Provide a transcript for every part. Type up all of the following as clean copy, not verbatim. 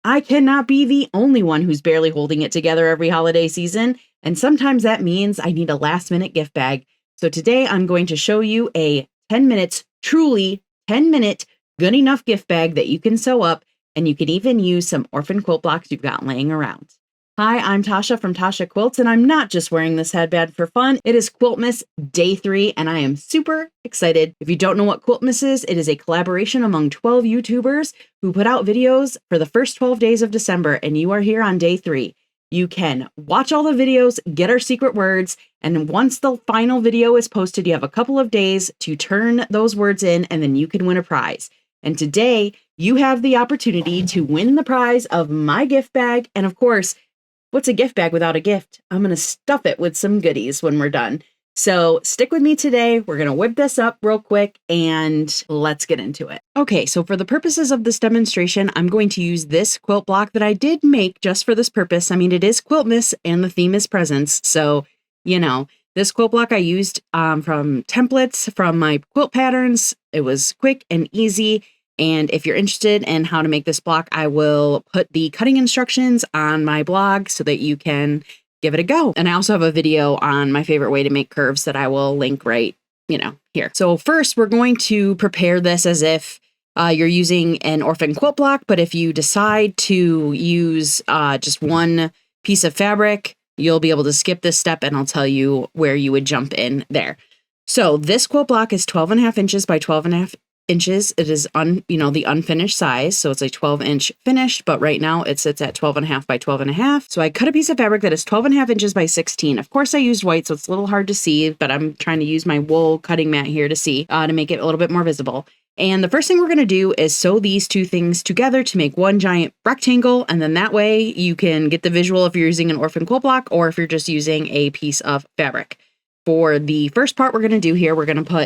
I cannot be the only one who's barely holding it together every holiday season, and sometimes that means I need a last-minute gift bag. So today I'm going to show you a 10 minutes, truly 10-minute, good enough gift bag that you can sew up, and you can even use some orphan quilt blocks you've got laying around. Hi, I'm Tasha from Tasha Quilts, and I'm not just wearing this headband for fun. It is QuiltMiss Day 3, and I am super excited. If you don't know what QuiltMiss is, it is a collaboration among 12 YouTubers who put out videos for the first 12 days of December, and you are here on Day 3. You can watch all the videos, get our secret words, and once the final video is posted, you have a couple of days to turn those words in, and then you can win a prize. And today, you have the opportunity to win the prize of my gift bag, and of course, what's a gift bag without a gift? I'm going to stuff it with some goodies when we're done. So stick with me today. We're going to whip this up real quick and let's get into it. Okay, so for the purposes of this demonstration, I'm going to use this quilt block that I did make just for this purpose. I mean, it is QuiltMiss and the theme is presents. So, you know, this quilt block I used from templates from my quilt patterns. It was quick and easy. And if you're interested in how to make this block, I will put the cutting instructions on my blog so that you can give it a go. And I also have a video on my favorite way to make curves that I will link right, here. So first we're going to prepare this as if you're using an orphan quilt block, but if you decide to use just one piece of fabric, you'll be able to skip this step and I'll tell you where you would jump in there. So this quilt block is 12.5 inches by 12.5 inches. It is the unfinished size. So it's a 12-inch finished, but right now it sits at 12.5 by 12.5. So I cut a piece of fabric that is 12.5 inches by 16. Of course I used white, so it's a little hard to see, but I'm trying to use my wool cutting mat here to see, to make it a little bit more visible. And the first thing we're going to do is sew these two things together to make one giant rectangle. And then that way you can get the visual if you're using an orphan quilt block or if you're just using a piece of fabric. For the first part we're going to do here,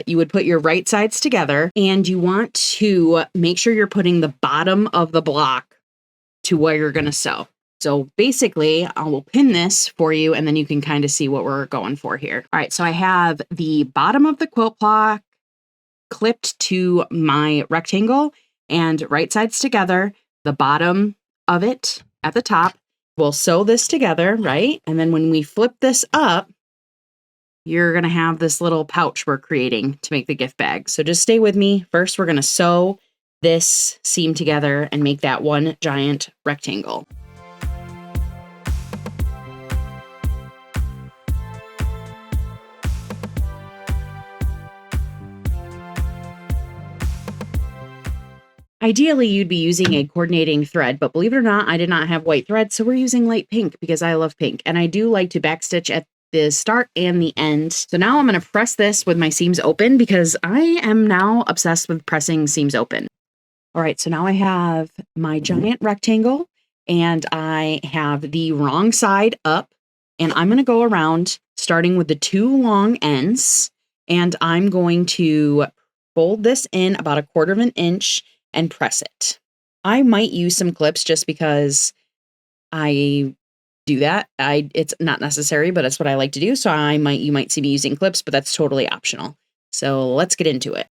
you would put your right sides together and you want to make sure you're putting the bottom of the block to where you're going to sew. So basically I will pin this for you and then you can kind of see what we're going for here. All right, so I have the bottom of the quilt block clipped to my rectangle and right sides together, the bottom of it at the top. We'll sew this together, right? And then when we flip this up, you're going to have this little pouch we're creating to make the gift bag. So just stay with me. First, we're going to sew this seam together and make that one giant rectangle. Ideally, you'd be using a coordinating thread, but believe it or not, I did not have white thread, so we're using light pink because I love pink. And I do like to backstitch at the start and the end. So now I'm going to press this with my seams open because I am now obsessed with pressing seams open. All right, so now I have my giant rectangle and I have the wrong side up and I'm going to go around starting with the two long ends and I'm going to fold this in about 1/4 inch and press it. I might use some clips just because I do that. It's not necessary, but it's what I like to do. So you might see me using clips, but that's totally optional. So let's get into it.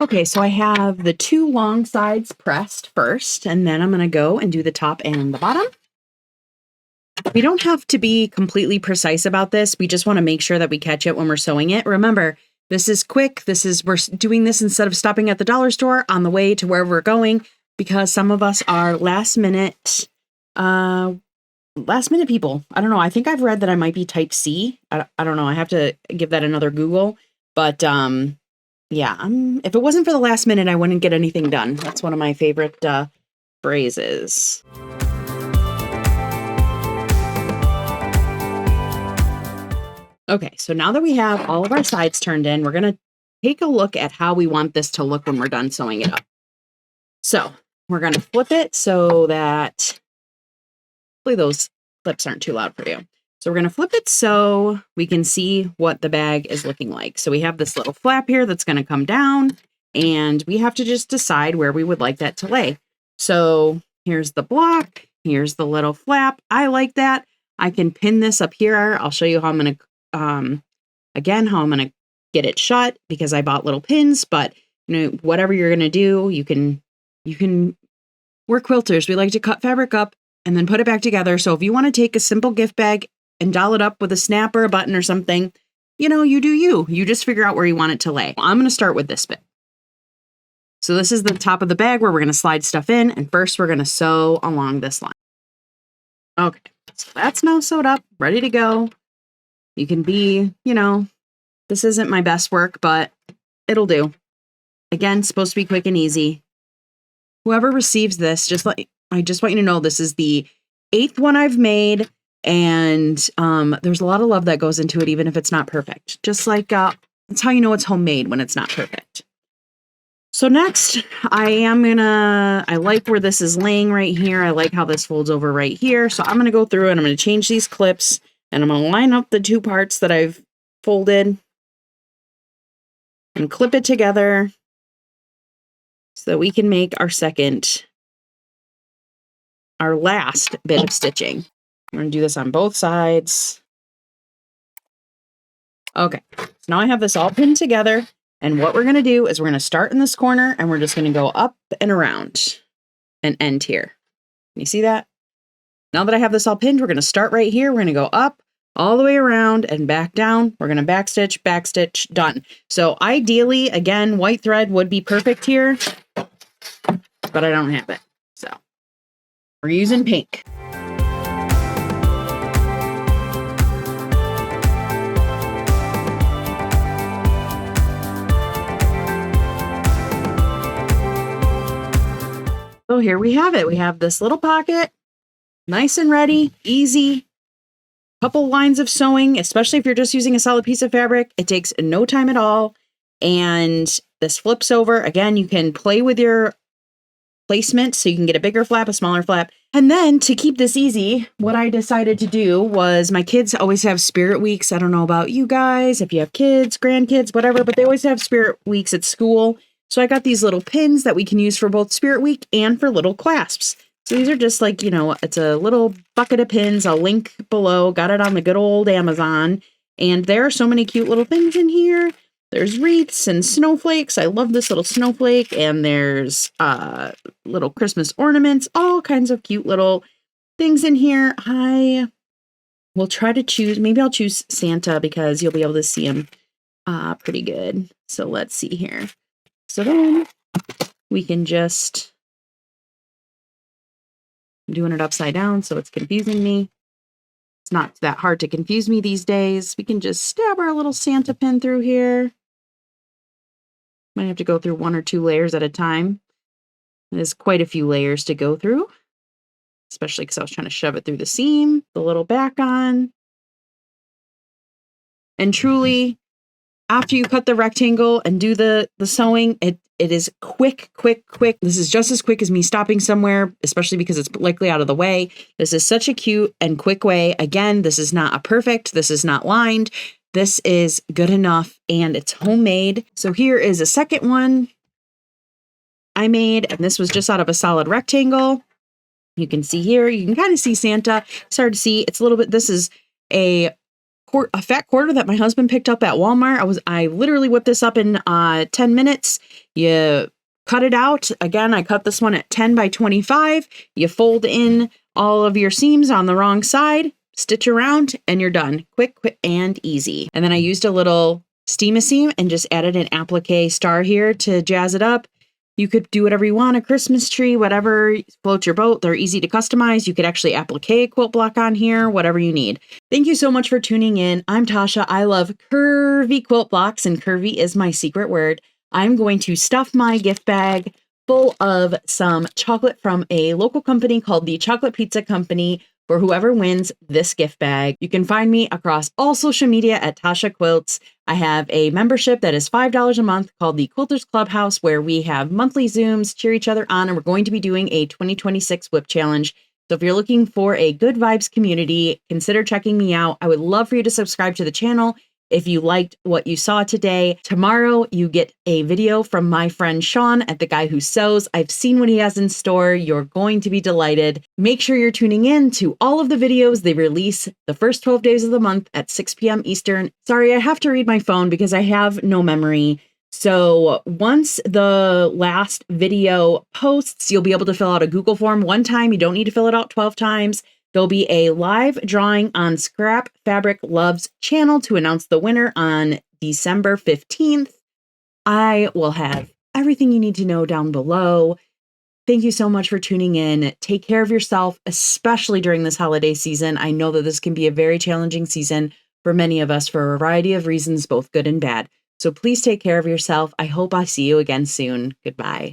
Okay, so I have the two long sides pressed first, and then I'm going to go and do the top and the bottom. We don't have to be completely precise about this. We just want to make sure that we catch it when we're sewing it. Remember, this is quick. We're doing this instead of stopping at the dollar store on the way to wherever we're going, because some of us are last minute people. I don't know. I think I've read that I might be type C. I don't know. I have to give that another Google, but yeah, if it wasn't for the last minute, I wouldn't get anything done. That's one of my favorite phrases. Okay, so now that we have all of our sides turned in, we're going to take a look at how we want this to look when we're done sewing it up. So we're going to flip it so that, hopefully those clips aren't too loud for you. So we're going to flip it so we can see what the bag is looking like. So we have this little flap here that's going to come down and we have to just decide where we would like that to lay. So here's the block. Here's the little flap. I like that. I can pin this up here. I'll show you how I'm going to, again, how I'm going to get it shut because I bought little pins, but whatever you're going to do, you can, we're quilters. We like to cut fabric up and then put it back together. So if you want to take a simple gift bag and doll it up with a snap or a button or something, you do you. You just figure out where you want it to lay. I'm going to start with this bit. So this is the top of the bag where we're going to slide stuff in. And first we're going to sew along this line. Okay, so that's now sewed up, ready to go. You can be, this isn't my best work, but it'll do. Again, supposed to be quick and easy. Whoever receives this, I just want you to know this is the 8th one I've made. And there's a lot of love that goes into it, even if it's not perfect. Just like, that's how you know it's homemade when it's not perfect. So next, I like where this is laying right here. I like how this folds over right here. So I'm going to go through and I'm going to change these clips and I'm going to line up the 2 parts that I've folded and clip it together so that we can make our last bit of stitching. I'm going to do this on both sides. Okay, so now I have this all pinned together. And what we're going to do is we're going to start in this corner and we're just going to go up and around and end here. You see that? Now that I have this all pinned, we're going to start right here. We're going to go up all the way around and back down. We're going to backstitch, done. So ideally, again, white thread would be perfect here, but I don't have it. So we're using pink. So here we have it. We have this little pocket, nice and ready, easy. Couple lines of sewing, especially if you're just using a solid piece of fabric. It takes no time at all. And this flips over. Again, you can play with your placement so you can get a bigger flap, a smaller flap. And then to keep this easy, what I decided to do was my kids always have spirit weeks. I don't know about you guys, if you have kids, grandkids, whatever, but they always have spirit weeks at school. So I got these little pins that we can use for both Spirit Week and for little clasps. So these are just like, it's a little bucket of pins. I'll link below. Got it on the good old Amazon. And there are so many cute little things in here. There's wreaths and snowflakes. I love this little snowflake. And there's little Christmas ornaments, all kinds of cute little things in here. I will try to choose, maybe I'll choose Santa because you'll be able to see him pretty good. So let's see here. So then we can just, I'm doing it upside down so it's confusing me. It's not that hard to confuse me these days. We can just stab our little Santa pin through here. Might have to go through 1 or 2 layers at a time. There's quite a few layers to go through, especially because I was trying to shove it through the seam, the little back on. And truly, after you cut the rectangle and do the sewing, it is quick. This is just as quick as me stopping somewhere, especially because it's likely out of the way. This is such a cute and quick way. Again, this is not a perfect, this is not lined. This is good enough and it's homemade. So here is a second one I made, and this was just out of a solid rectangle. You can see here, you can kind of see Santa. It's hard to see. It's a little bit, this is a fat quarter that my husband picked up at Walmart. I literally whipped this up in 10 minutes. You cut it out. Again, I cut this one at 10 by 25. You fold in all of your seams on the wrong side, stitch around, and you're done. Quick and easy. And then I used a little steam-a-seam and just added an applique star here to jazz it up. You could do whatever you want, a Christmas tree, whatever floats your boat. They're easy to customize. You could actually applique a quilt block on here, whatever you need. Thank you so much for tuning in. I'm Tasha. I love curvy quilt blocks, and curvy is my secret word. I'm going to stuff my gift bag full of some chocolate from a local company called the Chocolate Pizza Company for whoever wins this gift bag. You can find me across all social media at Tasha Quilts. I have a membership that is $5 a month called the Quilters Clubhouse, where we have monthly Zooms, cheer each other on, and we're going to be doing a 2026 whip challenge. So if you're looking for a good vibes community, consider checking me out. I would love for you to subscribe to the channel If you liked what you saw today, tomorrow you get a video from my friend Sean at The Guy Who Sews. I've seen what he has in store. You're going to be delighted. Make sure you're tuning in to all of the videos they release the first 12 days of the month at 6 p.m. Eastern. Sorry, I have to read my phone because I have no memory. So once the last video posts, you'll be able to fill out a Google form one time. You don't need to fill it out 12 times. There'll be a live drawing on Scrap Fabric Love's channel to announce the winner on December 15th. I will have everything you need to know down below. Thank you so much for tuning in. Take care of yourself, especially during this holiday season. I know that this can be a very challenging season for many of us for a variety of reasons, both good and bad. So please take care of yourself. I hope I see you again soon. Goodbye.